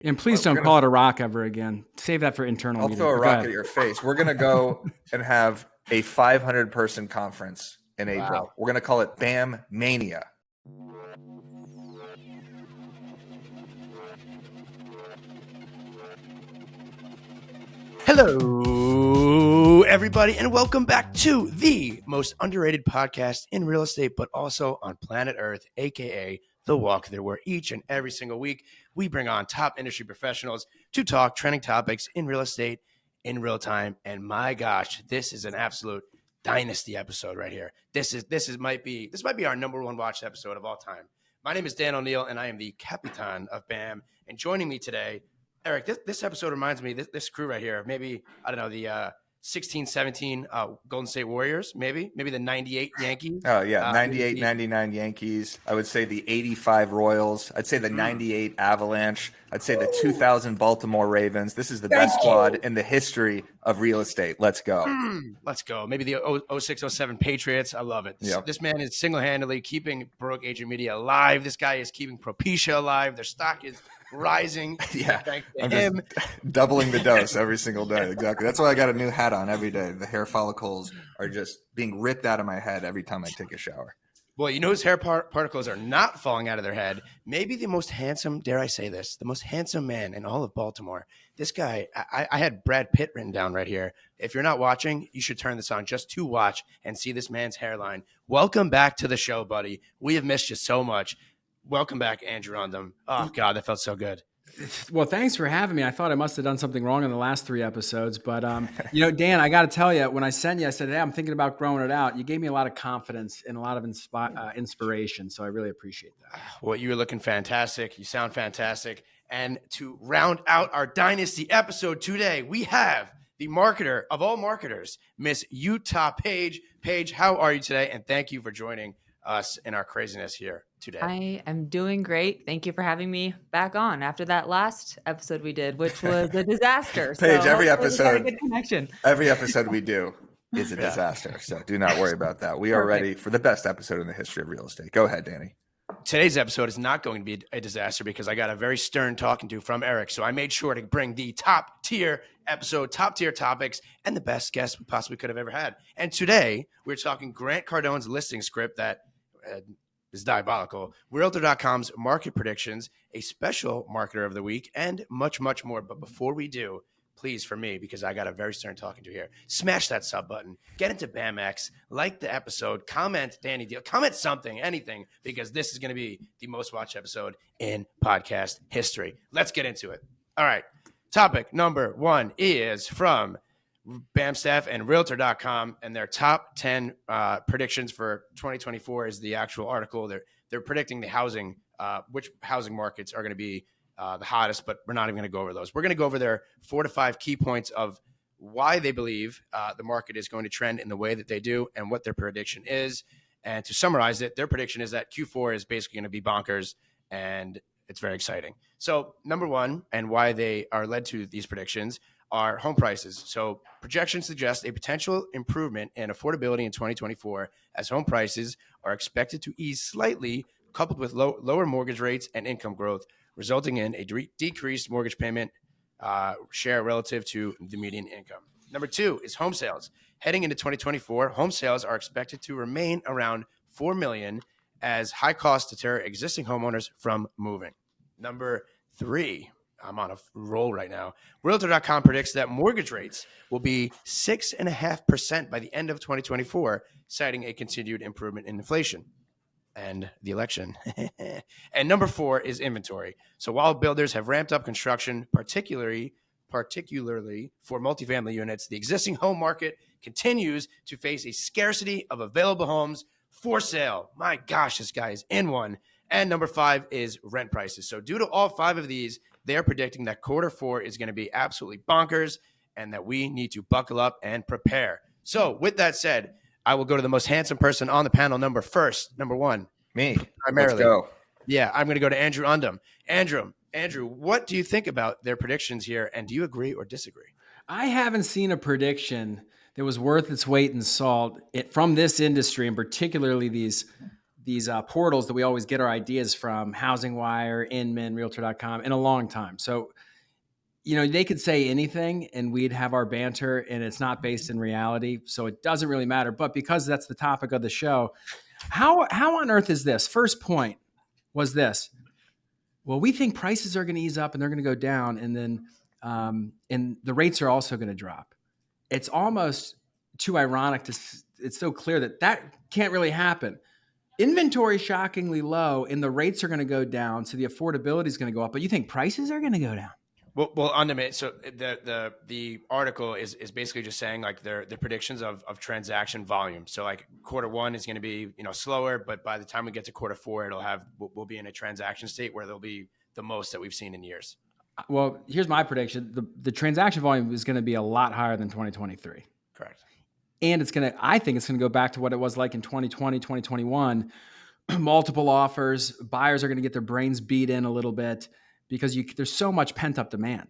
And please don't call it a rock ever again. Save that for internal meeting. I'll throw a rock at your face. We're going to go and have a 500-person conference in April. Wow. We're going to call it BAM Mania. Hello, everybody, and welcome back to the most underrated podcast in real estate, but also on planet Earth, aka The Walkthrough, where each and every single week we bring on top industry professionals to talk trending topics in real estate in real time. And my gosh, this is an absolute dynasty episode right here. This might be our number one watched episode of all time. My name is Dan O'Neill, and I am the Capitan of BAM. And joining me today, Eric, this episode reminds me, this crew right here, maybe, I don't know, the 16, 17 Golden State Warriors, maybe the 98 Yankees. Oh, yeah, 98, 99 Yankees. I would say the 85 Royals. I'd say the 98 Avalanche. I'd say the 2000 Baltimore Ravens. This is the best squad in the history of real estate. Let's go. Let's go. Maybe the 06, 07 Patriots. I love it. Yep. This man is single-handedly keeping Baroque Agent Media alive. This guy is keeping Propecia alive. Their stock is rising. Yeah, I'm just doubling the dose every single day. Exactly. That's why I got a new hat on every day. The hair follicles are just being ripped out of my head every time I take a shower. Well, you know whose hair particles are not falling out of their head? Maybe the most handsome, dare I say this, the most handsome man in all of Baltimore. This guy, I had Brad Pitt written down right here. If you're not watching, you should turn this on just to watch and see this man's hairline. Welcome back to the show, buddy. We have missed you so much. Welcome back, Andrew Undum. Oh, God, that felt so good. Well, thanks for having me. I thought I must have done something wrong in the last 3 episodes. But, Dan, I got to tell you, when I sent you, I said, hey, I'm thinking about growing it out. You gave me a lot of confidence and a lot of inspiration. So I really appreciate that. Well, you were looking fantastic. You sound fantastic. And to round out our Dynasty episode today, we have the marketer of all marketers, Miss Utah Page. Paige, how are you today? And thank you for joining us in our craziness here today. I am doing great. Thank you for having me back on after that last episode we did, which was a disaster. Paige, so every episode we do is a disaster. So do not worry about that. We are ready for the best episode in the history of real estate. Go ahead, Danny. Today's episode is not going to be a disaster because I got a very stern talking to from Eric. So I made sure to bring the top tier episode, top tier topics, and the best guests we possibly could have ever had. And today we're talking Grant Cardone's listing script that is diabolical, Realtor.com's market predictions, a special marketer of the week, and much, much more. But before we do, please, for me, because I got a very stern talking to here, smash that sub button, get into BAMX, like the episode, comment Danny Deal, comment something, anything, because this is going to be the most watched episode in podcast history. Let's get into it. All right. Topic number 1 is from BAM staff and Realtor.com, and their top 10 predictions for 2024 is the actual article. They're predicting the housing, which housing markets are going to be the hottest, but we're not even going to go over those. We're going to go over their 4 to 5 key points of why they believe the market is going to trend in the way that they do and what their prediction is. And to summarize it, their prediction is that Q4 is basically going to be bonkers, and it's very exciting. So number 1, and why they are led to these predictions, are home prices. So projections suggest a potential improvement in affordability in 2024 as home prices are expected to ease slightly, coupled with lower mortgage rates and income growth, resulting in a decreased mortgage payment share relative to the median income. Number 2 is home sales. Heading into 2024, home sales are expected to remain around 4 million as high costs deter existing homeowners from moving. Number 3, I'm on a roll right now. Realtor.com predicts that mortgage rates will be 6.5% by the end of 2024, citing a continued improvement in inflation and the election. And number 4 is inventory. So while builders have ramped up construction, particularly for multifamily units, the existing home market continues to face a scarcity of available homes for sale. My gosh, this guy is in one. And number 5 is rent prices. So due to all 5 of these, they're predicting that Q4 is going to be absolutely bonkers and that we need to buckle up and prepare. So with that said, I will go to the most handsome person on the panel number 1. Me. Primarily. Let's go. Yeah, I'm going to go to Andrew Undum. Andrew, what do you think about their predictions here, and do you agree or disagree? I haven't seen a prediction that was worth its weight in salt from this industry, and particularly these portals that we always get our ideas from, Housing Wire, Inman, Realtor.com, in a long time. So, they could say anything and we'd have our banter, and it's not based in reality. So it doesn't really matter. But because that's the topic of the show, how on earth is this? First point was this. Well, we think prices are going to ease up and they're going to go down, and then and the rates are also going to drop. It's almost too ironic it's so clear that can't really happen. Inventory shockingly low, and the rates are going to go down, so the affordability is going to go up. But you think prices are going to go down? Well, on the minute. So the article is basically just saying like the predictions of transaction volume. So like Q1 is going to be slower, but by the time we get to Q4, we'll be in a transaction state where there'll be the most that we've seen in years. Well, here's my prediction: the transaction volume is going to be a lot higher than 2023. Correct. And I think it's going to go back to what it was like in 2020, 2021. Multiple offers, buyers are going to get their brains beat in a little bit because there's so much pent up demand.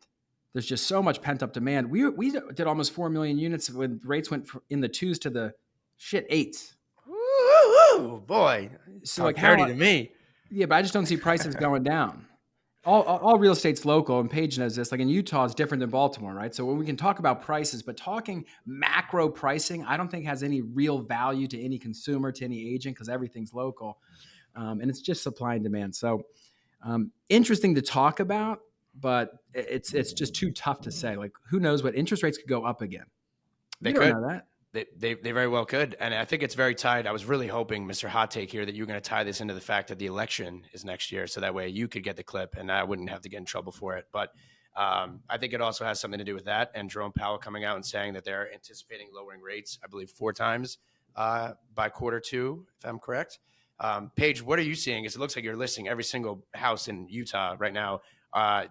There's just so much pent up demand. We did almost 4 million units when rates went in the 2s to the 8s. Ooh, boy. So like dirty to me. Yeah, but I just don't see prices going down. All real estate's local, and Paige knows this. Like in Utah, it's different than Baltimore, right? So when we can talk about prices, but talking macro pricing, I don't think has any real value to any consumer, to any agent, because everything's local, and it's just supply and demand. So interesting to talk about, but it's just too tough to say. Like, who knows what interest rates could go up again? They don't could. know that. They very well could. And I think it's very tied. I was really hoping, Mr. Hot Take here, that you were going to tie this into the fact that the election is next year. So that way you could get the clip and I wouldn't have to get in trouble for it. But I think it also has something to do with that. And Jerome Powell coming out and saying that they're anticipating lowering rates, I believe 4 times by Q2, if I'm correct. Paige, what are you seeing? Because it looks like you're listing every single house in Utah right now.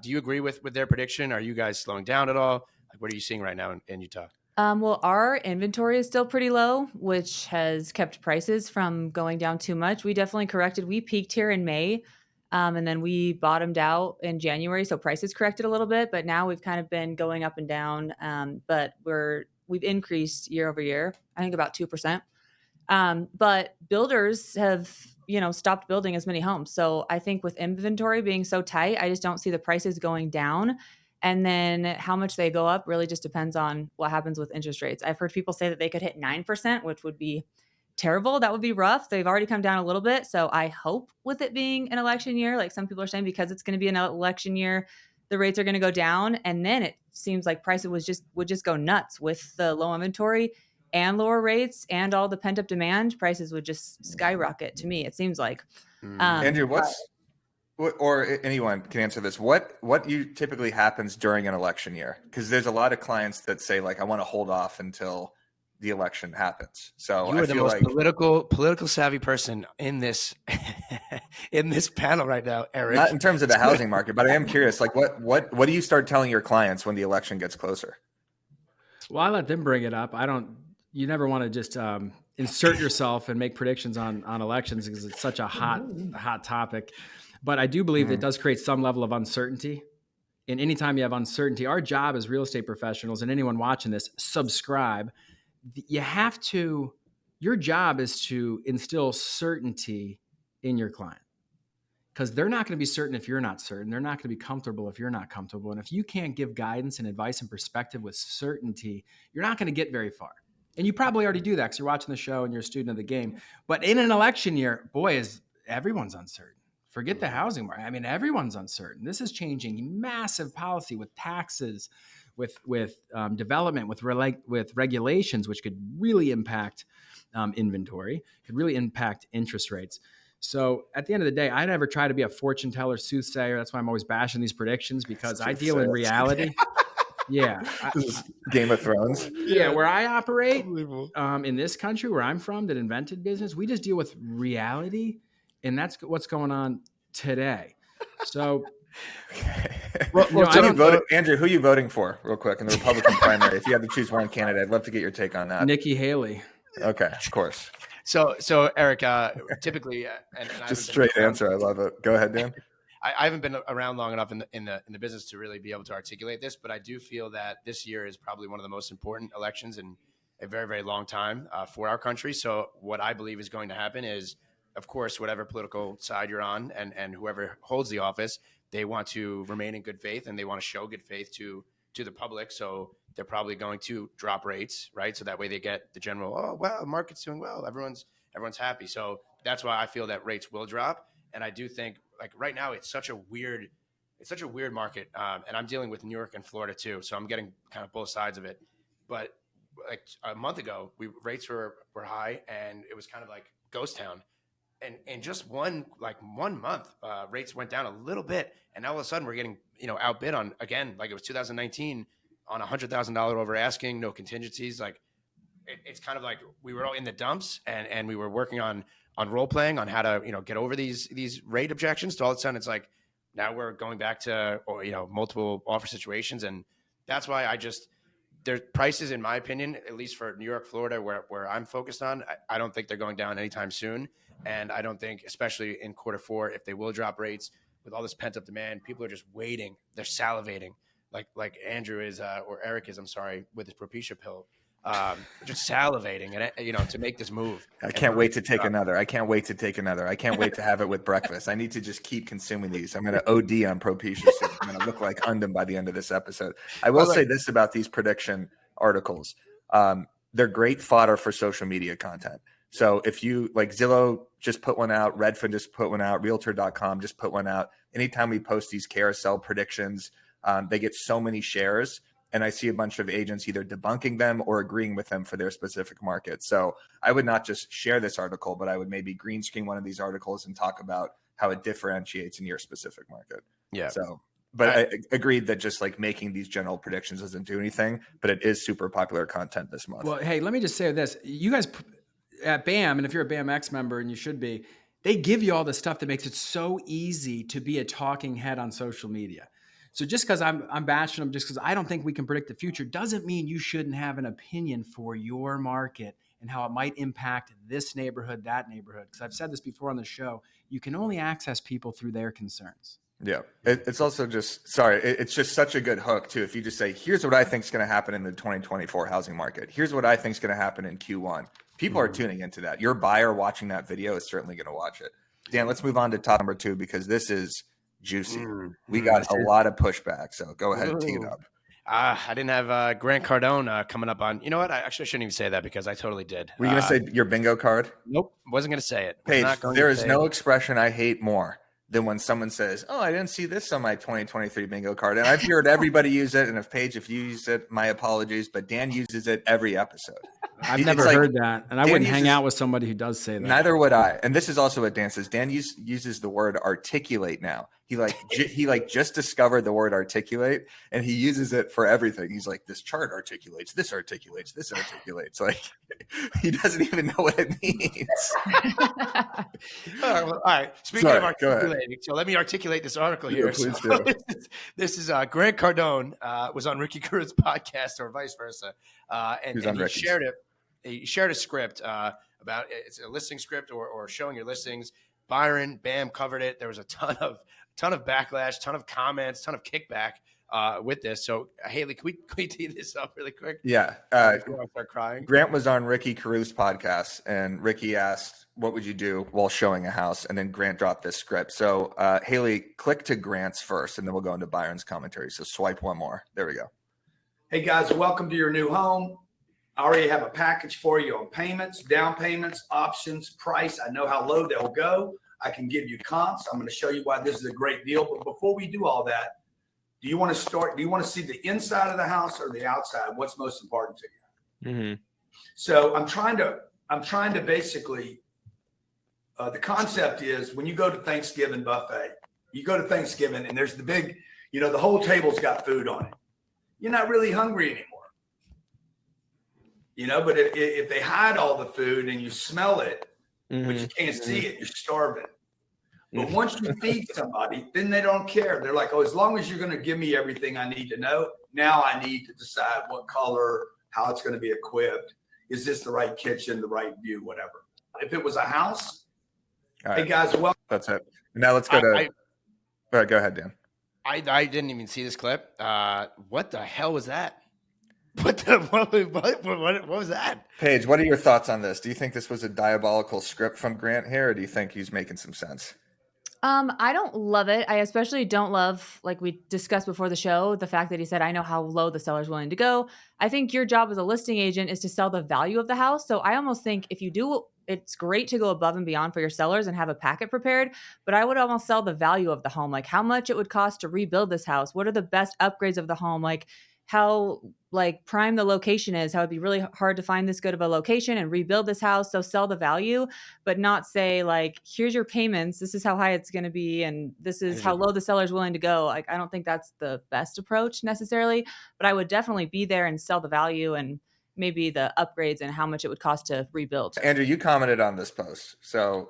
Do you agree with their prediction? Are you guys slowing down at all? Like, what are you seeing right now in Utah? Well, our inventory is still pretty low, which has kept prices from going down too much. We definitely corrected. We peaked here in May, and then we bottomed out in January. So prices corrected a little bit, but now we've kind of been going up and down. But we've increased year over year, I think about 2%. But builders have, stopped building as many homes. So I think with inventory being so tight, I just don't see the prices going down. And then how much they go up really just depends on what happens with interest rates. I've heard people say that they could hit 9%, which would be terrible. That would be rough. They've already come down a little bit. So I hope with it being an election year, like some people are saying, because it's going to be an election year, the rates are going to go down. And then it seems like prices would just go nuts with the low inventory and lower rates and all the pent up demand. Prices would just skyrocket to me, it seems like. Andrew, or anyone can answer this. What typically happens during an election year? Because there's a lot of clients that say like, I want to hold off until the election happens. So you are the most political savvy person in this in this panel right now, Eric. Not in terms of the housing market, but I am curious. Like, what do you start telling your clients when the election gets closer? Well, I let them bring it up. You never want to just insert yourself and make predictions on elections because it's such a hot topic. But I do believe that it does create some level of uncertainty. And anytime you have uncertainty, our job as real estate professionals and anyone watching this, subscribe. Your job is to instill certainty in your client because they're not going to be certain if you're not certain. They're not going to be comfortable if you're not comfortable. And if you can't give guidance and advice and perspective with certainty, you're not going to get very far. And you probably already do that because you're watching the show and you're a student of the game. But in an election year, everyone's uncertain. Forget the housing market. I mean, everyone's uncertain. This is changing massive policy with taxes, with development, with regulations, which could really impact inventory, could really impact interest rates. So at the end of the day, I never try to be a fortune teller, soothsayer. That's why I'm always bashing these predictions because I deal in reality. Yeah. Game of Thrones. Yeah, where I operate in this country where I'm from that invented business, we just deal with reality. And that's what's going on today. So, Andrew, who are you voting for, real quick, in the Republican primary? If you had to choose one candidate, I'd love to get your take on that. Nikki Haley. Okay, of course. So Eric, typically, and just straight answer. I love it. Go ahead, Dan. I haven't been around long enough in the business to really be able to articulate this, but I do feel that this year is probably one of the most important elections in a very, very long time for our country. So what I believe is going to happen is of course, whatever political side you're on and whoever holds the office, they want to remain in good faith and they want to show good faith to the public. So they're probably going to drop rates, right? So that way they get the general, oh, well, the market's doing well. Everyone's happy. So that's why I feel that rates will drop. And I do think like right now it's such a weird market. And I'm dealing with New York and Florida too. So I'm getting kind of both sides of it. But like a month ago, rates were high and it was kind of like ghost town. And in just one month, rates went down a little bit, and all of a sudden we're getting outbid on again, like it was 2019 on $100,000 over asking, no contingencies. Like it's kind of like we were all in the dumps, and we were working on role playing on how to get over these rate objections. To all of a sudden, it's like now we're going back to multiple offer situations, and that's why their prices, in my opinion, at least for New York, Florida, where I'm focused on, I don't think they're going down anytime soon. And I don't think, especially in Q4, if they will drop rates with all this pent up demand, people are just waiting. They're salivating like Andrew is, or Eric is, I'm sorry, with his Propecia pill, just salivating and to make this move. I can't wait to take another. I can't wait to have it with breakfast. I need to just keep consuming these. I'm going to OD on Propecia soon. I'm going to look like Undum by the end of this episode. I will say this about these prediction articles. They're great fodder for social media content. So if you like Zillow just put one out, Redfin just put one out, Realtor.com just put one out. Anytime we post these carousel predictions, they get so many shares. And I see a bunch of agents either debunking them or agreeing with them for their specific market. So I would not just share this article, but I would maybe green screen one of these articles and talk about how it differentiates in your specific market. Yeah. So, but I agreed that just like making these general predictions doesn't do anything, but it is super popular content this month. Well, hey, let me just say this. You guys at BAM, and if you're a BAMX member, and you should be, they give you all the stuff that makes it so easy to be a talking head on social media. So just because I'm bashing them, just because I don't think we can predict the future, doesn't mean you shouldn't have an opinion for your market and how it might impact this neighborhood, that neighborhood. Because I've said this before on the show, you can only access people through their concerns. Yeah. It's also just, it's just such a good hook too. If you just say, here's what I think is going to happen in the 2024 housing market. Here's what I think is going to happen in Q1. People are tuning into that. Your buyer watching that video is certainly going to watch it. Dan, let's move on to top number 2, because this is juicy. We got a lot of pushback. So go ahead and tee it up. I didn't have Grant Cardone coming up on. You know what? I shouldn't even say that because I totally did. Were you going to say your bingo card? Nope. Wasn't going to say it. Paige, there is no expression I hate more than when someone says, oh, I didn't see this on my 2023 bingo card. And I've heard everybody use it. And if you use it, my apologies. But Dan uses it every episode. I've never heard that. And I wouldn't hang out with somebody who does say that. Neither would I. And this is also what Dan says. Dan uses the word articulate now. He just discovered the word articulate, and he uses it for everything. He's like, this chart articulates, this articulates, this articulates. Like, he doesn't even know what it means. All right. Speaking of articulating, so let me articulate this article here. Yeah, please do. This is Grant Cardone was on Ricky Carruth's podcast, or vice versa, and he shared it. He shared a script about it's a listing script or showing your listings. Byron, BAM covered it. There was a ton of backlash, ton of comments, ton of kickback with this. So Haley, can we tee this up really quick? Yeah. Before I start crying. Grant was on Ricky Carruth's podcast, and Ricky asked, what would you do while showing a house? And then Grant dropped this script. So Haley, click to Grant's first, and then we'll go into Byron's commentary. So swipe one more. There we go. Hey guys, welcome to your new home. I already have a package for you on payments, down payments, options, price. I know how low they'll go. I can give you comps. I'm going to show you why this is a great deal. But before we do all that, do you want to see the inside of the house or the outside? What's most important to you? Mm-hmm. So I'm trying to basically, the concept is when you go to Thanksgiving buffet, you go to Thanksgiving and there's the big, the whole table's got food on it. You're not really hungry anymore. But if they hide all the food and you smell it, but you can't see it, you're starving. But once you feed somebody, then they don't care. They're like, oh, as long as you're going to give me everything I need to know, now I need to decide what color, how it's going to be equipped. Is this the right kitchen, the right view, whatever. If it was a house, hey guys, well, that's it. Now let's go to. Go ahead, Dan. I didn't even see this clip. What the hell was that? What was that? Paige, what are your thoughts on this? Do you think this was a diabolical script from Grant here, or do you think he's making some sense? I don't love it. I especially don't love, like we discussed before the show, the fact that he said, I know how low the seller's willing to go. I think your job as a listing agent is to sell the value of the house. So I almost think if you do, it's great to go above and beyond for your sellers and have a packet prepared, but I would almost sell the value of the home, like how much it would cost to rebuild this house. What are the best upgrades of the home? Like how like prime the location is, how it'd be really hard to find this good of a location and rebuild this house. So sell the value, but not say like, here's your payments, this is how high it's going to be, and this is how low the seller's willing to go. Like, I don't think that's the best approach necessarily, but I would definitely be there and sell the value and maybe the upgrades and how much it would cost to rebuild. Andrew, you commented on this post. So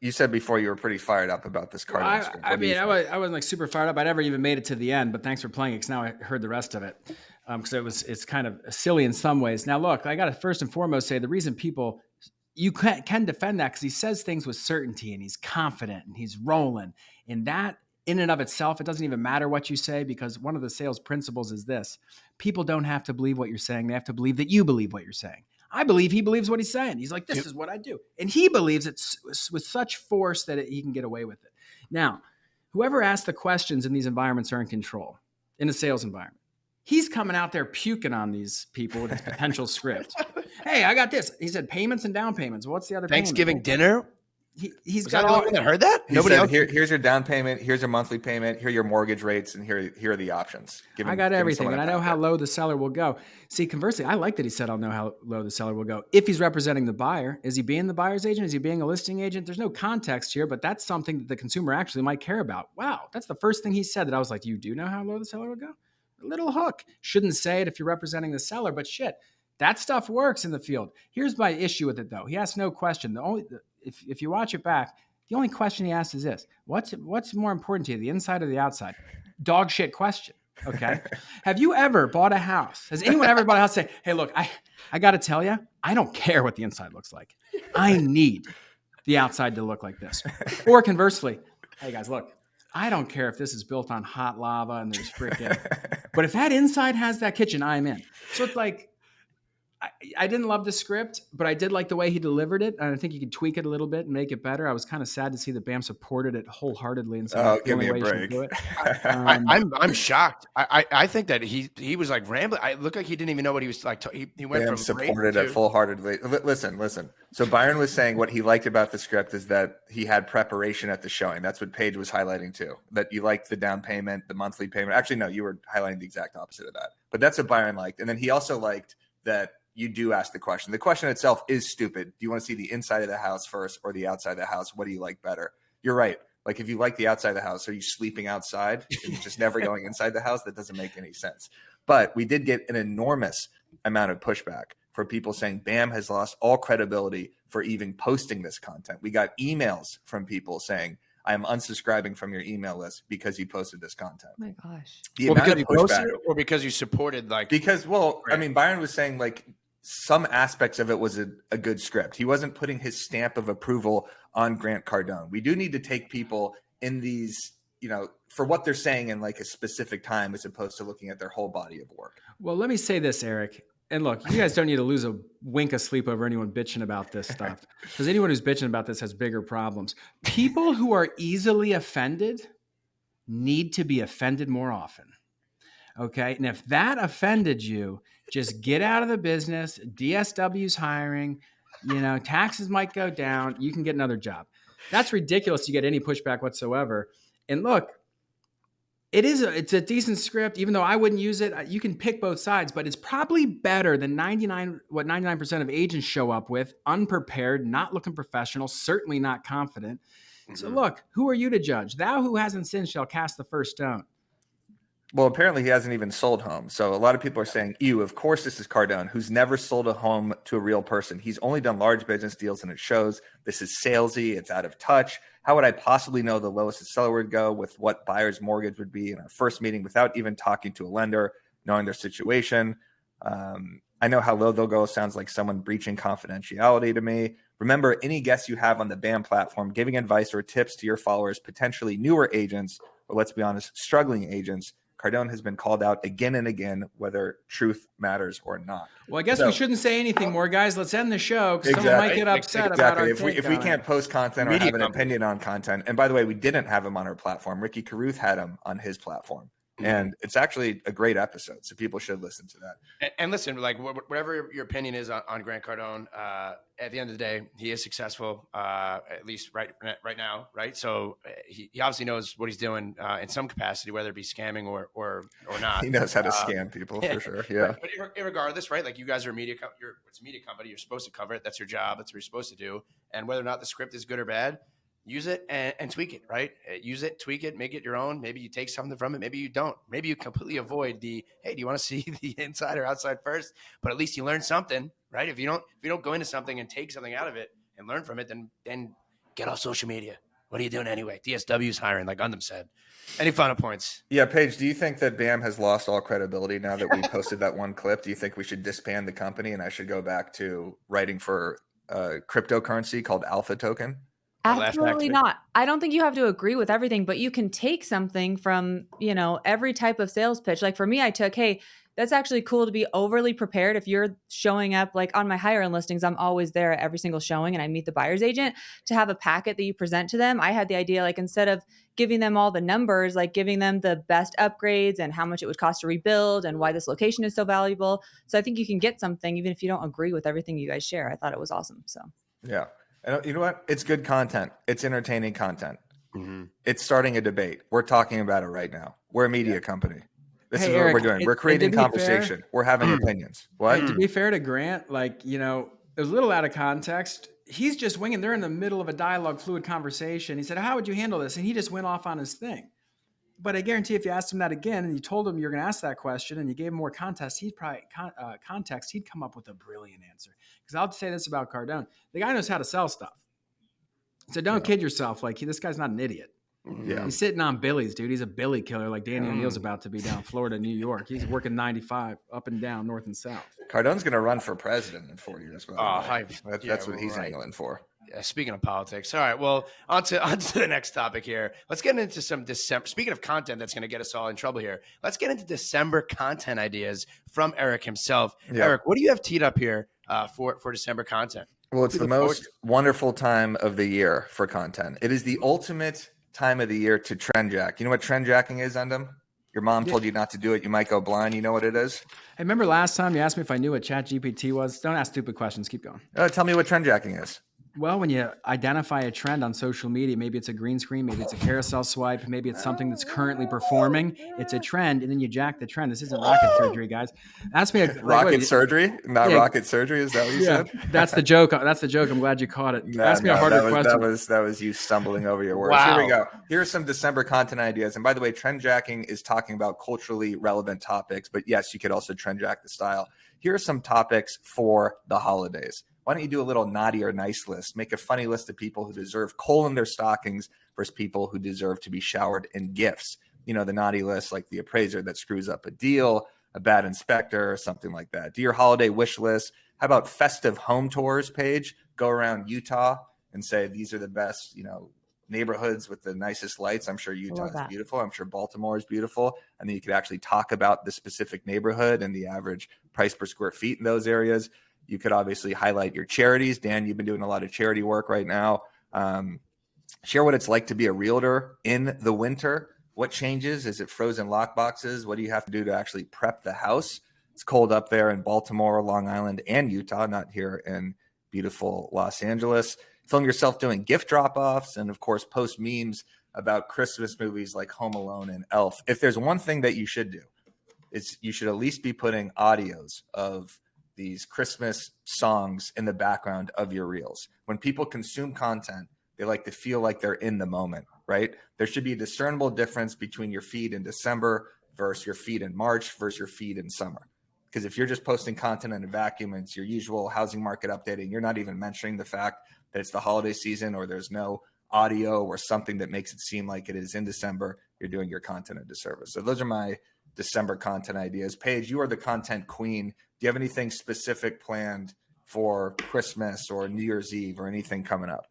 you said before you were pretty fired up about this Cardone Well, script. I mean, I wasn't like super fired up. I never even made it to the end, but thanks for playing it because now I heard the rest of it. Because it's kind of silly in some ways. Now, look, I got to first and foremost say the reason people, you can defend that because he says things with certainty and he's confident and he's rolling. And that in and of itself, it doesn't even matter what you say because one of the sales principles is this. People don't have to believe what you're saying. They have to believe that you believe what you're saying. I believe he believes what he's saying. He's like, this is what I do. And he believes it with such force that he can get away with it. Now, whoever asks the questions in these environments are in control in a sales environment. He's coming out there puking on these people with his potential script. Hey, I got this. He said payments and down payments. What's the other Thanksgiving payment? dinner? He's Was got that the all. only one that heard that? He Nobody said, else. here's your down payment, here's your monthly payment, here are your mortgage rates, and here are the options. I got everything, and I know how low the seller will go. See, conversely, I like that he said, I'll know how low the seller will go. If he's representing the buyer, is he being the buyer's agent? Is he being a listing agent? There's no context here, but that's something that the consumer actually might care about. Wow, that's the first thing he said that I was like, you do know how low the seller will go? A little hook. Shouldn't say it if you're representing the seller, but shit, that stuff works in the field. Here's my issue with it, though. He asked no question. If you watch it back, the only question he asked is this: What's more important to you, the inside or the outside? Dog shit question. Okay. Have you ever bought a house? Has anyone ever bought a house? Say, hey, look, I got to tell you, I don't care what the inside looks like. I need the outside to look like this. Or conversely, hey guys, look, I don't care if this is built on hot lava and there's freaking, but if that inside has that kitchen, I'm in. So it's like, I didn't love the script, but I did like the way he delivered it. And I think you could tweak it a little bit and make it better. I was kind of sad to see that Bam supported it wholeheartedly and said, give me a break. I'm shocked. I think that he was like rambling. I looked like he didn't even know what he was like. He went Bam from supported it full-heartedly. Listen. So Byron was saying what he liked about the script is that he had preparation at the showing. That's what Paige was highlighting too. That you liked the down payment, the monthly payment. Actually, no, you were highlighting the exact opposite of that. But that's what Byron liked. And then he also liked that you do ask the question. The question itself is stupid. Do you want to see the inside of the house first or the outside of the house? What do you like better? You're right. Like if you like the outside of the house, are you sleeping outside and just never going inside the house? That doesn't make any sense. But we did get an enormous amount of pushback for people saying Bam has lost all credibility for even posting this content. We got emails from people saying, I am unsubscribing from your email list because you posted this content. Oh my gosh. Because you posted it or because you supported I mean, Byron was saying like some aspects of it was a good script. He wasn't putting his stamp of approval on Grant Cardone. We do need to take people in these, for what they're saying in like a specific time as opposed to looking at their whole body of work. Well, let me say this, Eric. And look, you guys don't need to lose a wink of sleep over anyone bitching about this stuff because anyone who's bitching about this has bigger problems. People who are easily offended need to be offended more often. Okay. And if that offended you, just get out of the business. DSW's hiring, taxes might go down. You can get another job. That's ridiculous to get any pushback whatsoever. And look, it's a decent script, even though I wouldn't use it. You can pick both sides, but it's probably better than 99% of agents show up with, unprepared, not looking professional, certainly not confident. Mm-hmm. So look, who are you to judge? Thou who hasn't sinned shall cast the first stone. Well, apparently he hasn't even sold homes. So a lot of people are saying, of course this is Cardone, who's never sold a home to a real person. He's only done large business deals and it shows. This is salesy. It's out of touch. How would I possibly know the lowest the seller would go with what buyer's mortgage would be in our first meeting without even talking to a lender, knowing their situation? I know how low they'll go. Sounds like someone breaching confidentiality to me. Remember, any guests you have on the BAM platform, giving advice or tips to your followers, potentially newer agents, or let's be honest, struggling agents, Cardone has been called out again and again, whether truth matters or not. Well, I guess we shouldn't say anything more, guys. Let's end the show because someone might get upset about our take If we on can't it. post content or Media have an company. opinion on content, and by the way, we didn't have him on our platform. Ricky Carruth had him on his platform. And it's actually a great episode, so people should listen to that. And listen, like whatever your opinion is on Grant Cardone, at the end of the day, he is successful, at least right now, right? So he obviously knows what he's doing in some capacity, whether it be scamming or not. He knows how to scam people for sure. Yeah. But regardless, right? Like you guys are it's a media company. You're supposed to cover it. That's your job. That's what you're supposed to do. And whether or not the script is good or bad, use it and tweak it, right? Use it, tweak it, make it your own. Maybe you take something from it. Maybe you don't. Maybe you completely avoid hey, do you want to see the inside or outside first? But at least you learn something, right? If you don't go into something and take something out of it and learn from it, then get off social media. What are you doing anyway? DSW's hiring, like Undam said. Any final points? Yeah, Paige, do you think that BAM has lost all credibility now that we posted that one clip? Do you think we should disband the company and I should go back to writing for cryptocurrency called Alpha Token? Absolutely not. I don't think you have to agree with everything, but you can take something from, every type of sales pitch. Like for me, I took, hey, that's actually cool to be overly prepared. If you're showing up, like on my higher end listings, I'm always there at every single showing and I meet the buyer's agent to have a packet that you present to them. I had the idea, like instead of giving them all the numbers, like giving them the best upgrades and how much it would cost to rebuild and why this location is so valuable. So I think you can get something even if you don't agree with everything you guys share. I thought it was awesome. So yeah. And you know what? It's good content. It's entertaining content. Mm-hmm. It's starting a debate. We're talking about it right now. We're a media company. This is what Eric, we're doing. We're creating conversation. We're having opinions. What? To be fair to Grant, it was a little out of context. He's just winging. They're in the middle of a dialogue, fluid conversation. He said, how would you handle this? And he just went off on his thing. But I guarantee if you asked him that again and you told him you're going to ask that question and you gave him more context, he'd come up with a brilliant answer. Because I'll say this about Cardone. The guy knows how to sell stuff. So don't kid yourself. This guy's not an idiot. Yeah. He's sitting on Billy's, dude. He's a Billy killer like Danny O'Neill's about to be down Florida, New York. He's working 95 up and down, north and south. Cardone's going to run for president in 4 years. That's what he's angling for. Yeah, speaking of politics. All right, well, on to the next topic here. Let's get into some December. Speaking of content that's going to get us all in trouble here, let's get into December content ideas from Eric himself. Yeah. Eric, what do you have teed up here for December content? Well, it's the most wonderful time of the year for content. It is the ultimate time of the year to trend jack. You know what trend jacking is, Undam? Your mom told you not to do it. You might go blind. You know what it is? Hey, remember last time you asked me if I knew what ChatGPT was? Don't ask stupid questions. Keep going. Tell me what trend jacking is. Well, when you identify a trend on social media, maybe it's a green screen, maybe it's a carousel swipe, maybe it's something that's currently performing. It's a trend, and then you jack the trend. This isn't rocket surgery, guys. Ask me rocket surgery, not rocket surgery. Is that what you said? That's the joke. That's the joke. I'm glad you caught it. Ask me a harder question. That was you stumbling over your words. Wow. Here we go. Here are some December content ideas. And by the way, trend jacking is talking about culturally relevant topics. But yes, you could also trend jack the style. Here are some topics for the holidays. Why don't you do a little naughty or nice list? Make a funny list of people who deserve coal in their stockings versus people who deserve to be showered in gifts. The naughty list, like the appraiser that screws up a deal, a bad inspector, or something like that. Do your holiday wish list. How about festive home tours page? Go around Utah and say, these are the best, neighborhoods with the nicest lights. I'm sure Utah is beautiful. I'm sure Baltimore is beautiful. And then you could actually talk about the specific neighborhood and the average price per square feet in those areas. You could obviously highlight your charities. Dan, you've been doing a lot of charity work right now. Share what it's like to be a realtor in the winter. What changes? Is it frozen lock boxes? What do you have to do to actually prep the house? It's cold up there in Baltimore, Long Island, and Utah, not here in beautiful Los Angeles. Film yourself doing gift drop-offs and, of course, post memes about Christmas movies like Home Alone and Elf. If there's one thing that you should do, is you should at least be putting audios of these Christmas songs in the background of your reels. When people consume content, they like to feel like they're in the moment, right? There should be a discernible difference between your feed in December versus your feed in March versus your feed in summer. Because if you're just posting content in a vacuum, it's your usual housing market updating. You're not even mentioning the fact that it's the holiday season or there's no audio or something that makes it seem like it is in December. You're doing your content a disservice. So those are my December content ideas. Paige, you are the content queen. Do you have anything specific planned for Christmas or New Year's Eve or anything coming up?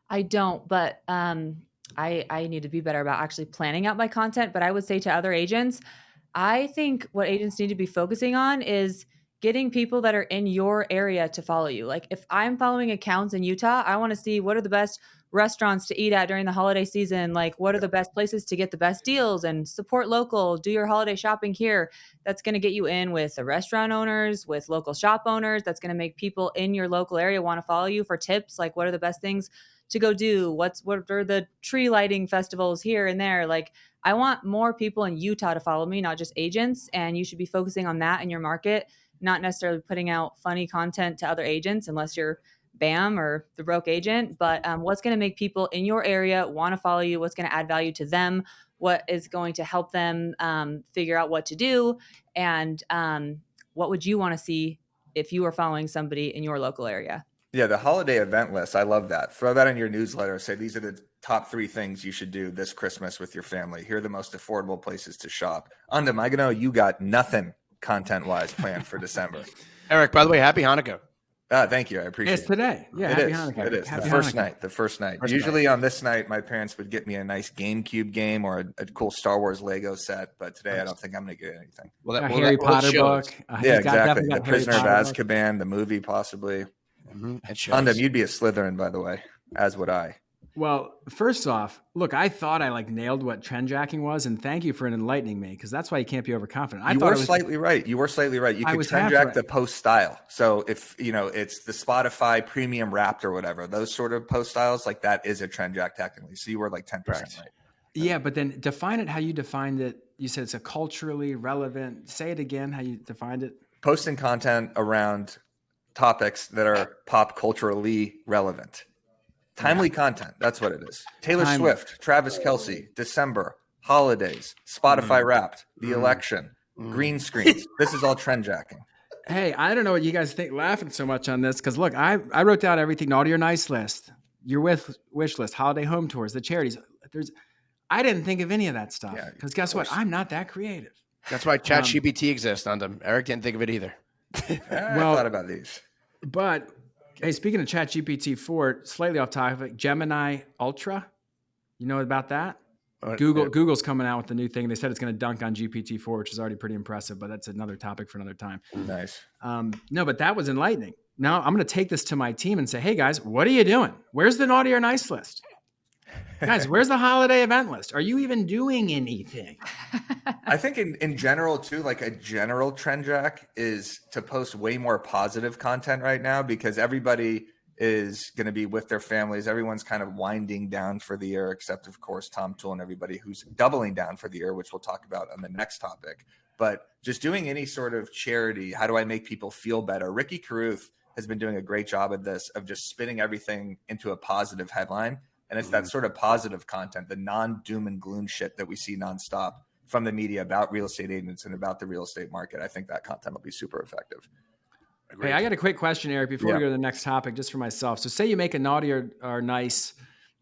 I don't, but I I need to be better about actually planning out my content. But I would say to other agents, I think what agents need to be focusing on is getting people that are in your area to follow you. Like if I'm following accounts in Utah, I want to see what are the best restaurants to eat at during the holiday season. Like what are the best places to get the best deals and support local, do your holiday shopping here. That's going to get you in with the restaurant owners, with local shop owners. That's going to make people in your local area want to follow you for tips. Like what are the best things to go do? What are the tree lighting festivals here and there? Like I want more people in Utah to follow me, not just agents. And you should be focusing on that in your market, not necessarily putting out funny content to other agents unless you're BAM or the broke agent. But what's going to make people in your area want to follow you? What's going to add value to them? What is going to help them figure out what to do? And what would you want to see if you were following somebody in your local area? Yeah, the holiday event list. I love that. Throw that in your newsletter. Say these are the top 3 things you should do this Christmas with your family. Here are the most affordable places to shop. Undam, I know you got nothing content-wise planned for December. Eric, by the way, happy Hanukkah. Thank you. I appreciate It's today. Yeah, it. happy Is. Hanukkah. It is. Happy The first Hanukkah. night. The first night. First Usually on this night, my parents would get me a nice GameCube game or a cool Star Wars Lego set. But today, I don't think I'm going to get anything. Well, A Harry Potter book. Yeah, exactly. definitely The got Harry Prisoner of Potter book. Azkaban, the movie, possibly. It shows. Undam, you'd be a Slytherin, by the way, as would I. Well, first off, look, I thought I nailed what trend jacking was, and thank you for enlightening me, because that's why you can't be overconfident. You were slightly right. You were slightly right. You I could was trend half jack right. the post style. So if it's the Spotify premium wrapped or whatever, those sort of post styles, like that is a trend jack technically. So you were like 10% right. Yeah, but then define it how you defined it. You said it's a culturally relevant. Say it again, how you defined it. Posting content around topics that are pop culturally relevant. Timely content. That's what it is. Taylor Swift, Travis Kelce, December, holidays, Spotify Wrapped, the election, green screens. This is all trend jacking. Hey, I don't know what you guys think laughing so much on this, because look, I wrote down everything, naughty or nice list, your wish list, holiday home tours, the charities. I didn't think of any of that stuff, because guess what? I'm not that creative. That's why ChatGPT exists on them. Eric didn't think of it either. I thought about these. But hey, speaking of ChatGPT 4, slightly off topic, Gemini Ultra. You know about that? Google's coming out with the new thing. They said it's going to dunk on GPT-4, which is already pretty impressive, but that's another topic for another time. Nice. No, but that was enlightening. Now I'm going to take this to my team and say, hey guys, what are you doing? Where's the naughty or nice list? Guys, where's the holiday event list? Are you even doing anything? I think in general too, like a general trend jack is to post way more positive content right now, because everybody is going to be with their families. Everyone's kind of winding down for the year, except of course Tom Toole and everybody who's doubling down for the year, which we'll talk about on the next topic. But just doing any sort of charity, how do I make people feel better? Ricky Carruth has been doing a great job of this, of just spinning everything into a positive headline. And it's that sort of positive content, the non-doom and gloom shit that we see nonstop from the media about real estate agents and about the real estate market. I think that content will be super effective. Hey, I got a quick question, Eric, before we go to the next topic, just for myself. So say you make a naughty or nice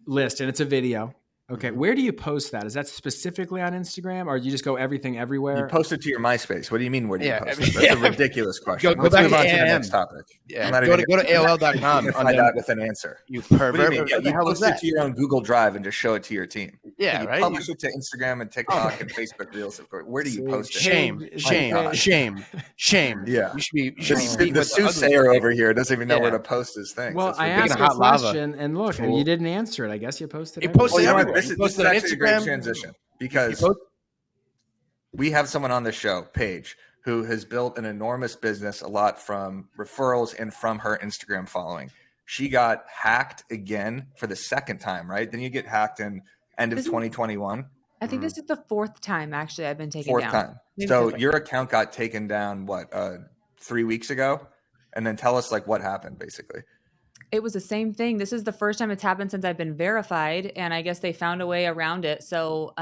list and it's a video. Okay, where do you post that? Is that specifically on Instagram, or do you just go everything everywhere? You post it to your MySpace. What do you mean, where do you post it? That's a ridiculous question. Go back move on to to the AM. next topic. Yeah, go to AOL.com. You can find out with an answer. You What do pervert. you mean? Yeah, What the you hell is post it that? to your own Google Drive and just show it to your team. Yeah, you right. publish it to Instagram and TikTok and Facebook Reels. Of course. Where do you post it? Shame. Yeah. You should be The beating with the soothsayer over here doesn't even know Yeah. where to post his things. Well, That's I ridiculous. asked Speaking a of hot lava. question, and look, and you didn't answer it. I guess you posted You it. posted Well, you know what? everywhere. This You is posted on actually a great Instagram. transition, because we have someone on the show, Paige, who has built an enormous business, a lot from referrals and from her Instagram following. She got hacked again for the second time, right? Then you get hacked in end of 2021. I think this is the fourth time actually I've been taken Fourth down. time. Maybe So fifth. your account got taken down, 3 weeks ago? And then tell us what happened basically. It was the same thing. This is the first time it's happened since I've been verified, and I guess they found a way around it. So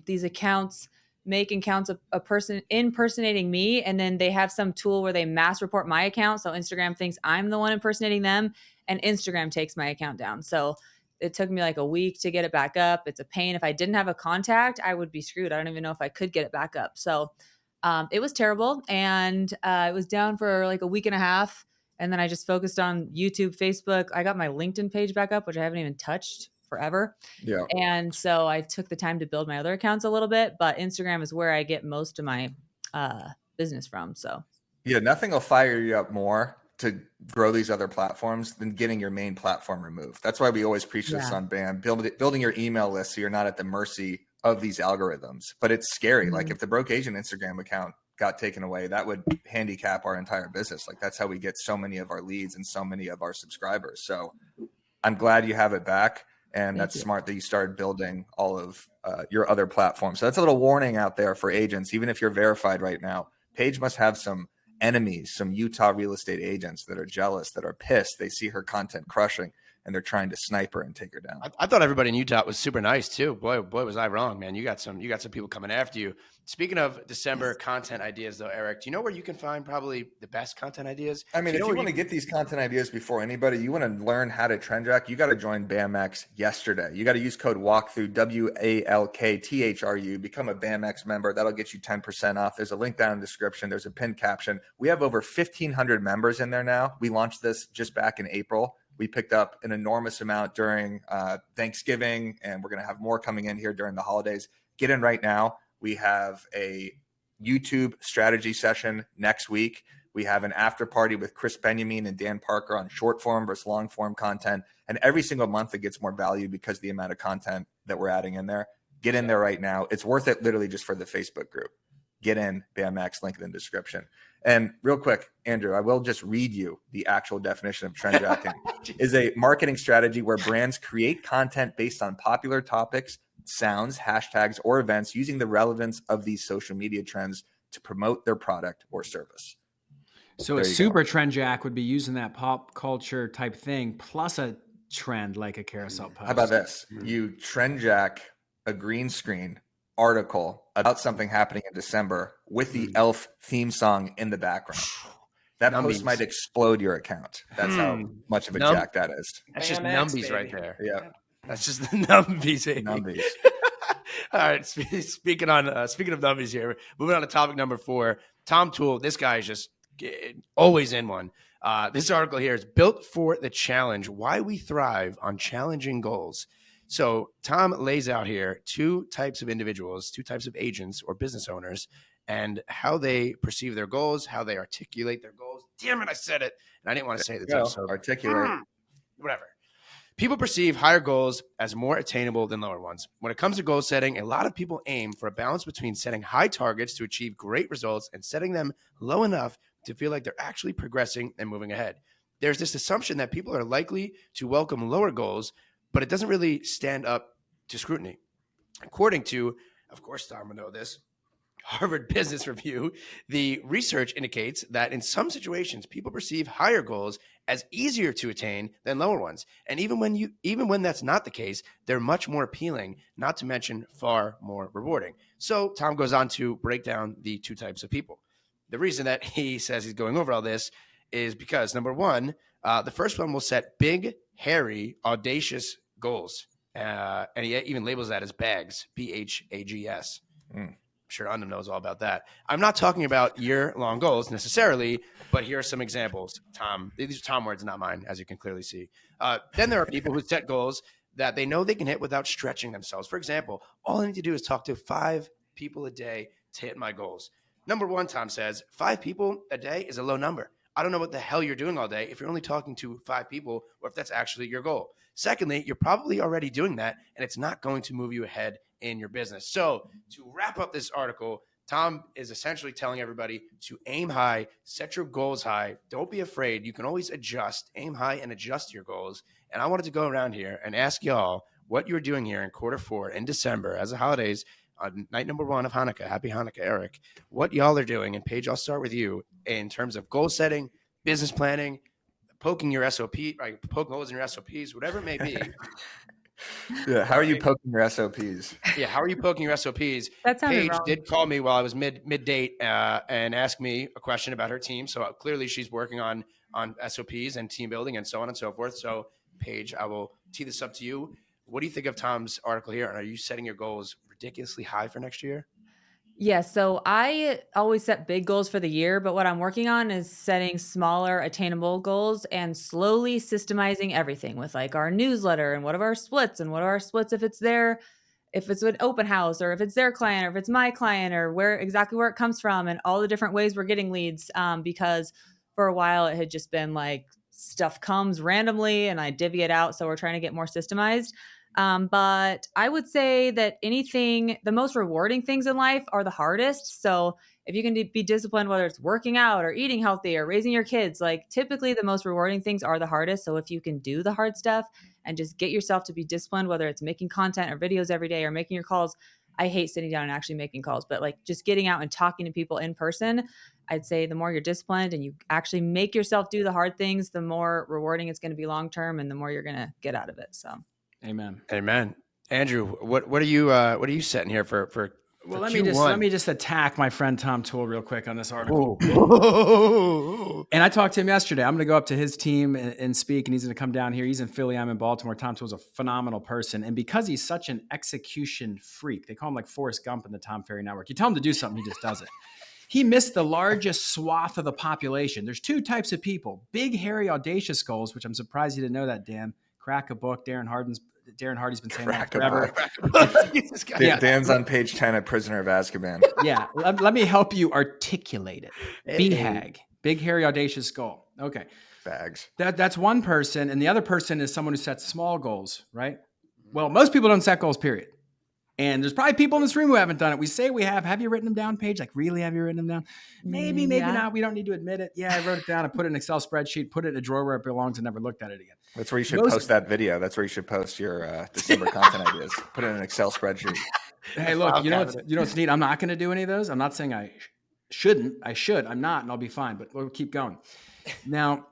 these accounts make accounts of a person impersonating me, and then they have some tool where they mass report my account. So Instagram thinks I'm the one impersonating them, and Instagram takes my account down. So it took me like a week to get it back up. It's a pain. If I didn't have a contact, I would be screwed. I don't even know if I could get it back up. So it was terrible, and it was down for like a week and a half. And then I just focused on YouTube, Facebook. I got my LinkedIn page back up, which I haven't even touched forever. Yeah. And so I took the time to build my other accounts a little bit, but Instagram is where I get most of my business from. So Yeah, nothing will fire you up more to grow these other platforms than getting your main platform removed. That's why we always preach this on BAM, building your email list so you're not at the mercy of these algorithms. But it's scary. Like if the Broke Agent Instagram account got taken away, that would handicap our entire business. Like that's how we get so many of our leads and so many of our subscribers. So I'm glad you have it back. And that's smart that you started building all of your other platforms. So that's a little warning out there for agents. Even if you're verified right now, Paige must have some enemies, some Utah real estate agents that are jealous, that are pissed. They see her content crushing and they're trying to snipe her and take her down. I thought everybody in Utah was super nice too. Boy, was I wrong, man. You got some people coming after you. Speaking of December content ideas though, Eric, do you know where you can find probably the best content ideas? I mean, if you want to get these content ideas before anybody, you want to learn how to trend track, you got to join BAMX yesterday. You got to use code WALKTHROUGH, WALKTHRU, become a BAMX member. That'll get you 10% off. There's a link down in the description. There's a pinned caption. We have over 1,500 members in there now. We launched this just back in April. We picked up an enormous amount during Thanksgiving, and we're going to have more coming in here during the holidays. Get in right now. We have a YouTube strategy session next week. We have an after party with Chris Benjamin and Dan Parker on short form versus long form content. And every single month it gets more value because of the amount of content that we're adding in there. Get in there right now. It's worth it literally just for the Facebook group. Get in, BAMX, link in the description. And real quick, Andrew, I will just read you the actual definition of trend tracking. Is a marketing strategy where brands create content based on popular topics, sounds, hashtags, or events using the relevance of these social media trends to promote their product or service. So a super trend jack would be using that pop culture type thing plus a trend like a carousel post. How about this? You trend jack a green screen article about something happening in December with the Elf theme song in the background. That post might explode your account. That's how much of a jack that is. That's just numbies right there. Yeah. That's just the numbies. Numbies. All right. Speaking of numbies here, moving on to topic number 4. Tom Toole, this guy is just always in one. This article here is built for the challenge, why we thrive on challenging goals. So Tom lays out here 2 types of individuals, 2 types of agents or business owners, and how they perceive their goals, how they articulate their goals. Damn it, I said it. And I didn't want to say it this episode. Articulate. Whatever. People perceive higher goals as more attainable than lower ones. When it comes to goal setting, a lot of people aim for a balance between setting high targets to achieve great results and setting them low enough to feel like they're actually progressing and moving ahead. There's this assumption that people are likely to welcome lower goals, but it doesn't really stand up to scrutiny. According to, of course, Tom will know this, Harvard Business Review, the research indicates that in some situations, people perceive higher goals as easier to attain than lower ones. And even when that's not the case, they're much more appealing, not to mention far more rewarding. So Tom goes on to break down the 2 types of people. The reason that he says he's going over all this is because, number 1, the first one will set big, hairy, audacious goals. And he even labels that as BAGS, BHAGS. I'm sure Undam knows all about that. I'm not talking about year-long goals necessarily, but here are some examples. Tom, these are Tom words, not mine, as you can clearly see. Then there are people who set goals that they know they can hit without stretching themselves. For example, all I need to do is talk to 5 people a day to hit my goals. Number 1, Tom says, 5 people a day is a low number. I don't know what the hell you're doing all day if you're only talking to 5 people or if that's actually your goal. Secondly, you're probably already doing that, and it's not going to move you ahead in your business. So to wrap up this article, Tom is essentially telling everybody to aim high, set your goals high. Don't be afraid. You can always adjust, aim high and adjust your goals. And I wanted to go around here and ask y'all what you're doing here in Q4 in December as the holidays on night number 1 of Hanukkah. Happy Hanukkah, Eric. What y'all are doing, and Paige, I'll start with you, in terms of goal setting, business planning, poking your SOP, right, poking holes in your SOPs, whatever it may be. Yeah, how are you poking your SOPs? Yeah, how are you poking your SOPs? That sounded Paige wrong. did call me while I was mid-date and ask me a question about her team. So clearly she's working on SOPs and team building and so on and so forth. So Paige, I will tee this up to you. What do you think of Tom's article here? And are you setting your goals ridiculously high for next year? Yeah, so I always set big goals for the year, but what I'm working on is setting smaller, attainable goals and slowly systemizing everything with like our newsletter and what are our splits and what are our splits if it's an open house or if it's their client or if it's my client or where it comes from and all the different ways we're getting leads. Because for a while it had just been like stuff comes randomly and I divvy it out. So we're trying to get more systemized. But I would say that the most rewarding things in life are the hardest. So if you can be disciplined, whether it's working out or eating healthy or raising your kids, like typically the most rewarding things are the hardest. So if you can do the hard stuff and just get yourself to be disciplined, whether it's making content or videos every day or making your calls. I hate sitting down and actually making calls, but like just getting out and talking to people in person, I'd say the more you're disciplined and you actually make yourself do the hard things, the more rewarding it's going to be long term and the more you're going to get out of it. So Amen. Amen. Andrew, what are you setting here for Well, Q1? let me just attack my friend Tom Toole real quick on this article. Ooh. And I talked to him yesterday. I'm going to go up to his team and speak, and he's going to come down here. He's in Philly. I'm in Baltimore. Tom Toole's a phenomenal person. And because he's such an execution freak, they call him like Forrest Gump in the Tom Ferry Network. You tell him to do something, he just does it. He missed the largest swath of the population. There's two types of people: big, hairy, audacious goals, which I'm surprised you didn't know that, Dan. Crack a book. Darren Hardy's been saying that forever. Yeah. Dan's on page 10 of Prisoner of Azkaban. Yeah. Let me help you articulate it. BHAG. Big, hairy, audacious goal. Okay. Bags. That's one person. And the other person is someone who sets small goals, right? Well, most people don't set goals, period. And there's probably people in this room who haven't done it. We say we have. Have you written them down, Paige? Like, really, have you written them down? Maybe not. We don't need to admit it. Yeah, I wrote it down. I put it in an Excel spreadsheet, put it in a drawer where it belongs, and never looked at it again. That's where you should post that video. That's where you should post your December content ideas. Put it in an Excel spreadsheet. Hey, look, you know what's neat? I'm not going to do any of those. I'm not saying I shouldn't. I should. I'm not, and I'll be fine. But we'll keep going. Now,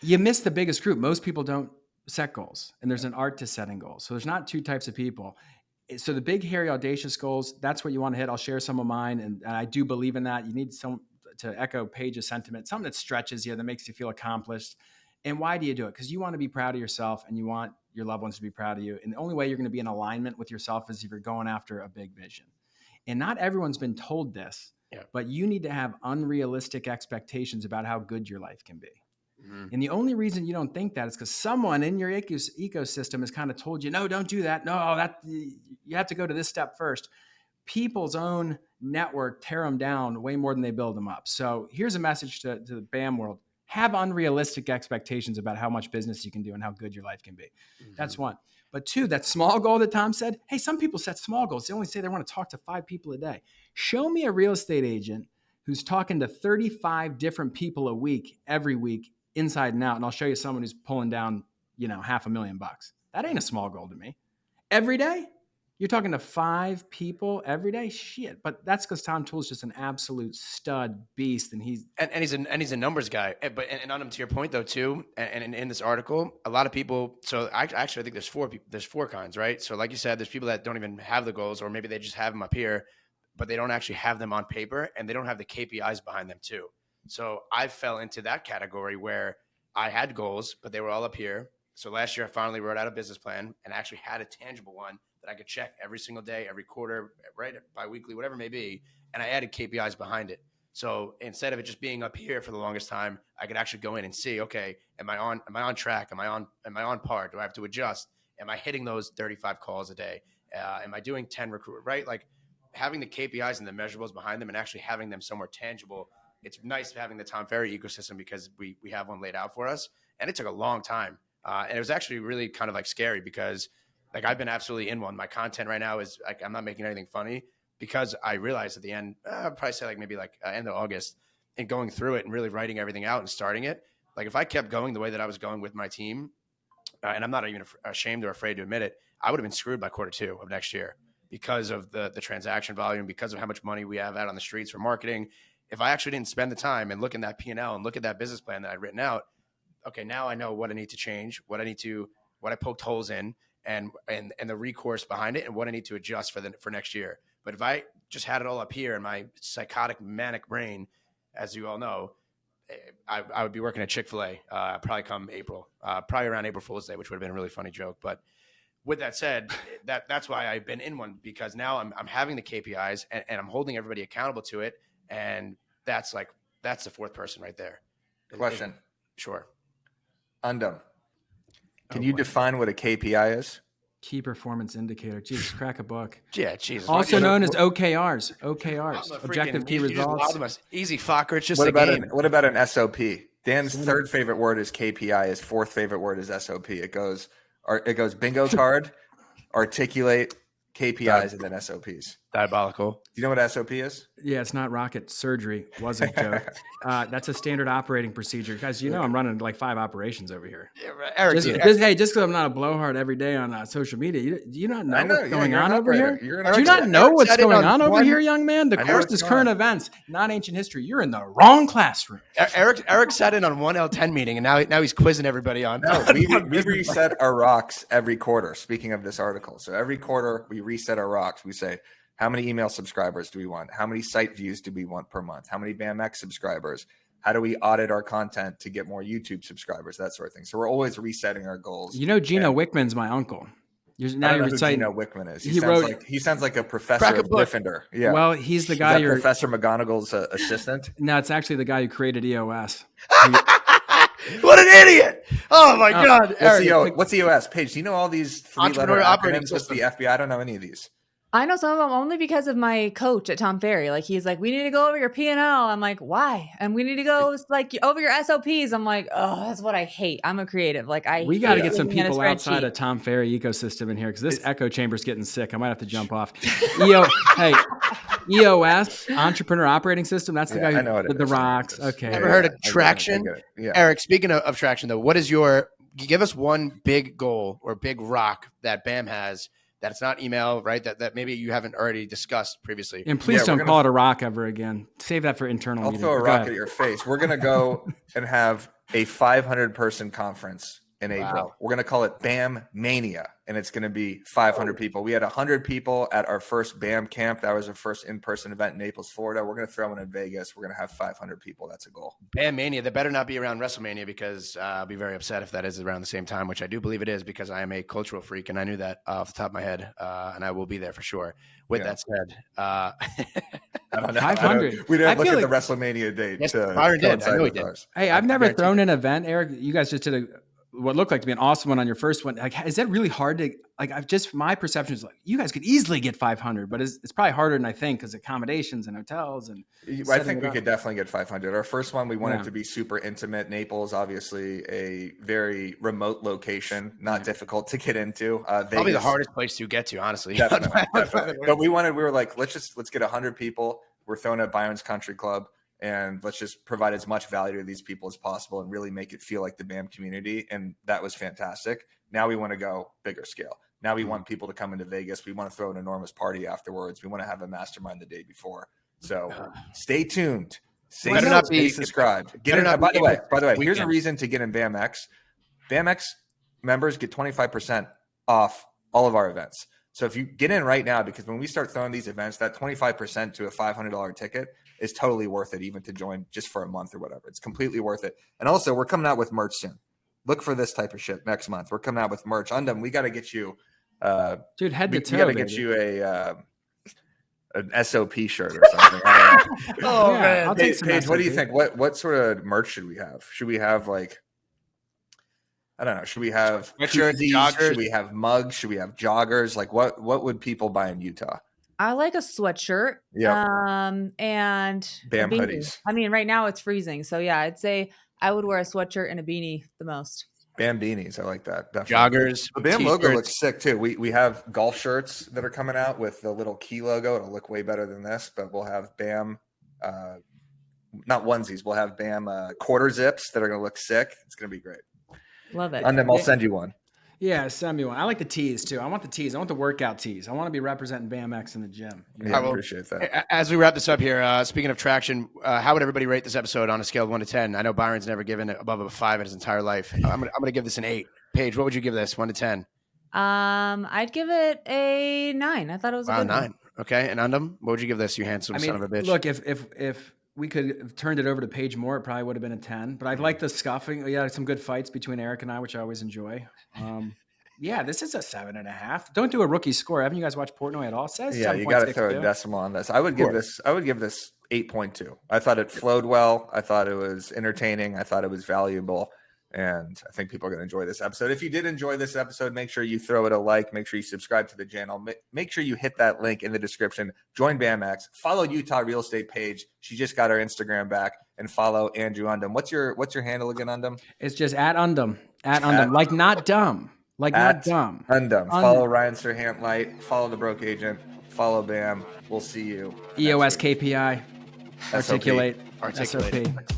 you miss the biggest group. Most people don't set goals, and there's an art to setting goals. So there's not two types of people. So the big, hairy, audacious goals, that's what you want to hit. I'll share some of mine. And I do believe in that. You need some to echo Paige's sentiment, something that stretches you, that makes you feel accomplished. And why do you do it? Because you want to be proud of yourself and you want your loved ones to be proud of you. And the only way you're going to be in alignment with yourself is if you're going after a big vision. And not everyone's been told this, but you need to have unrealistic expectations about how good your life can be. Mm-hmm. And the only reason you don't think that is because someone in your ecosystem has kind of told you, no, don't do that. No, you have to go to this step first. People's own network tear them down way more than they build them up. So here's a message to the BAM world. Have unrealistic expectations about how much business you can do and how good your life can be. Mm-hmm. That's one. But two, that small goal that Tom said, hey, some people set small goals. They only say they want to talk to 5 people a day. Show me a real estate agent who's talking to 35 different people a week, every week, inside and out. And I'll show you someone who's pulling down, $500,000. That ain't a small goal to me. Every day? You're talking to 5 people every day? Shit. But that's because Tom Toole's just an absolute stud beast. And he's a numbers guy. And on him, to your point though, too, and in this article, a lot of people, so I think there's 4 people, there's 4 kinds, right? So like you said, there's people that don't even have the goals, or maybe they just have them up here, but they don't actually have them on paper, and they don't have the KPIs behind them too. So I fell into that category where I had goals, but they were all up here. So last year I finally wrote out a business plan and actually had a tangible one that I could check every single day, every quarter, right, bi-weekly, whatever it may be. And I added KPIs behind it. So instead of it just being up here for the longest time, I could actually go in and see, okay, am I on track? Am I on par? Do I have to adjust? Am I hitting those 35 calls a day? Am I doing 10 recruit, right? Like having the KPIs and the measurables behind them and actually having them somewhere tangible. It's nice having the Tom Ferry ecosystem because we have one laid out for us, and it took a long time. And it was actually really kind of like scary because like I've been absolutely in one. My content right now is like, I'm not making anything funny because I realized at the end, I'd probably say like maybe like end of August, and going through it and really writing everything out and starting it. Like if I kept going the way that I was going with my team, and I'm not even ashamed or afraid to admit it, I would have been screwed by Q2 of next year because of the transaction volume, because of how much money we have out on the streets for marketing. If I actually didn't spend the time and look at that P&L and look at that business plan that I'd written out, okay, now I know what I need to change, what I poked holes in, and the recourse behind it, and what I need to adjust for next year. But if I just had it all up here in my psychotic, manic brain, as you all know, I would be working at Chick-fil-A probably come April, probably around April Fool's Day, which would have been a really funny joke. But with that said, that's why I've been in one, because now I'm having the KPIs and I'm holding everybody accountable to it. And that's the fourth person right there. Question. Sure. Undum. Can you define what a KPI is? Key performance indicator. Jesus, crack a book. Yeah, Jesus. Also known as OKRs. OKRs. Objective key results. Easy, fucker. It's just What a about game. what about an SOP? Dan's third favorite word is KPI. His fourth favorite word is SOP. It goes bingo card, articulate, KPIs, and then SOPs. Diabolical. Do you know what SOP is? Yeah, it's not rocket surgery. Wasn't a joke. That's a standard operating procedure. Guys, you know I'm running like 5 operations over here. Yeah, right. Eric, Just because I'm not a blowhard every day on social media, do you not know what's going on over here? Do you not know what's going on over here, young man? The course is current events, not ancient history. You're in the wrong classroom. Eric sat in on one L10 meeting, and now he's quizzing everybody on. No, we reset our rocks every quarter. Speaking of this article, so every quarter we reset our rocks. We say, how many email subscribers do we want? How many site views do we want per month? How many BAMX subscribers? How do we audit our content to get more YouTube subscribers? That sort of thing. So we're always resetting our goals. You know, Gino Wickman's my uncle. I don't know who Gino Wickman is. He sounds like a professor of Gryffindor. Yeah. Well, he's the guy. Professor McGonagall's assistant. No, it's actually the guy who created EOS. What an idiot! Oh my God! What's EOS? Paige, do you know all these 3-letter acronyms with the FBI? I don't know any of these. I know some of them only because of my coach at Tom Ferry. Like, he's like, we need to go over your P&L. I'm like, why? And we need to go like over your SOPs. I'm like, oh, that's what I hate. I'm a creative. Like, we got to get some people outside of Tom Ferry ecosystem in here, because this echo chamber's getting sick. I might have to jump off. EOS, Entrepreneur Operating System. That's the guy who did the rocks. Okay. Ever heard of Traction? Yeah. Eric, speaking of Traction, though, give us one big goal or big rock that BAM has that it's not email, right? That maybe you haven't already discussed previously. And please don't call it a rock ever again. Save that for internal I'll throw a rock at your face. We're going to go and have a 500-person conference in April. Wow. We're going to call it BAM Mania, and it's going to be 500 people. We had 100 people at our first BAM camp. That was our first in-person event in Naples, Florida. We're going to throw one in Vegas. We're going to have 500 people. That's a goal. BAM Mania. That better not be around WrestleMania, because I'll be very upset if that is around the same time, which I do believe it is, because I am a cultural freak, and I knew that off the top of my head, and I will be there for sure. With that said, I don't know. 500. We didn't look at the WrestleMania date. Yes, Byron did. I know he did. Hey, I've never thrown an event, Eric. You guys just did what looked like to be an awesome one on your first one. Like, is that really hard to, like, my perception is like, you guys could easily get 500, but it's probably harder than I think, because accommodations and hotels. And I think we could definitely get 500. Our first one, we wanted to be super intimate. Naples, obviously a very remote location, not difficult to get into. Vegas, probably the hardest place to get to, honestly. Definitely. But we were like, let's get 100 people. We're throwing at Byron's Country Club, and let's just provide as much value to these people as possible and really make it feel like the BAM community. And that was fantastic. Now we want to go bigger scale. Now we want people to come into Vegas. We want to throw an enormous party afterwards. We want to have a mastermind the day before. So stay tuned. Stay subscribed. By the way, here's a reason to get in BAMX. BAMX members get 25% off all of our events. So if you get in right now, because when we start throwing these events, that 25% to a $500 ticket is totally worth it, even to join just for a month or whatever. It's completely worth it. And also, we're coming out with merch soon. Look for this type of shit next month. We're coming out with merch. Undum, we got to get you, dude, head to toe. We got to get you an SOP shirt or something. Man, I'll take some Paige, what do you think? What sort of merch should we have? Should we have like, I don't know. Should we have koozies? Should we have mugs? Should we have joggers? Like, what would people buy in Utah? I like a sweatshirt. Yeah. And BAM hoodies. I mean, right now it's freezing, so yeah, I'd say I would wear a sweatshirt and a beanie the most. BAM beanies, I like that. Definitely. Joggers. The BAM logo looks sick too. We have golf shirts that are coming out with the little key logo. It'll look way better than this, but we'll have BAM, not onesies. We'll have BAM quarter zips that are going to look sick. It's going to be great. Love it. And then I'll send you one. Yeah, send me one. I like the tees too. I want the tees. I want the workout tees. I want to be representing BAMX in the gym. Yeah, I appreciate that. As we wrap this up here, speaking of Traction, how would everybody rate this episode on a scale of 1 to 10? I know Byron's never given it above a 5 in his entire life. I'm gonna give this an 8. Paige, what would you give this? 1 to 10? I'd give it a 9. I thought it was a good 9. Okay, and Undum, what would you give this? You handsome son of a bitch. Look, if we could have turned it over to Paige more, it probably would have been a 10. But I like the scuffing. Yeah, some good fights between Eric and I, which I always enjoy. Yeah, this is a 7.5. Don't do a rookie score. Haven't you guys watched Portnoy at all? It says Yeah, you got to throw a 7.62. decimal on this. I would give this 8.2. I thought it flowed well. I thought it was entertaining. I thought it was valuable. And I think people are going to enjoy this episode. If you did enjoy this episode, make sure you throw it a like. Make sure you subscribe to the channel. Make sure you hit that link in the description. Join BAMX. Follow Utah Real Estate Page. She just got her Instagram back. And follow Andrew Undum. What's your handle again, Undum? It's just at Undum. At Undum. Like not dumb. Like not dumb. Undum. Follow Ryan Serhant Light. Follow the Broke Agent. Follow BAM. We'll see you. EOS KPI. Articulate. Articulate. SOP.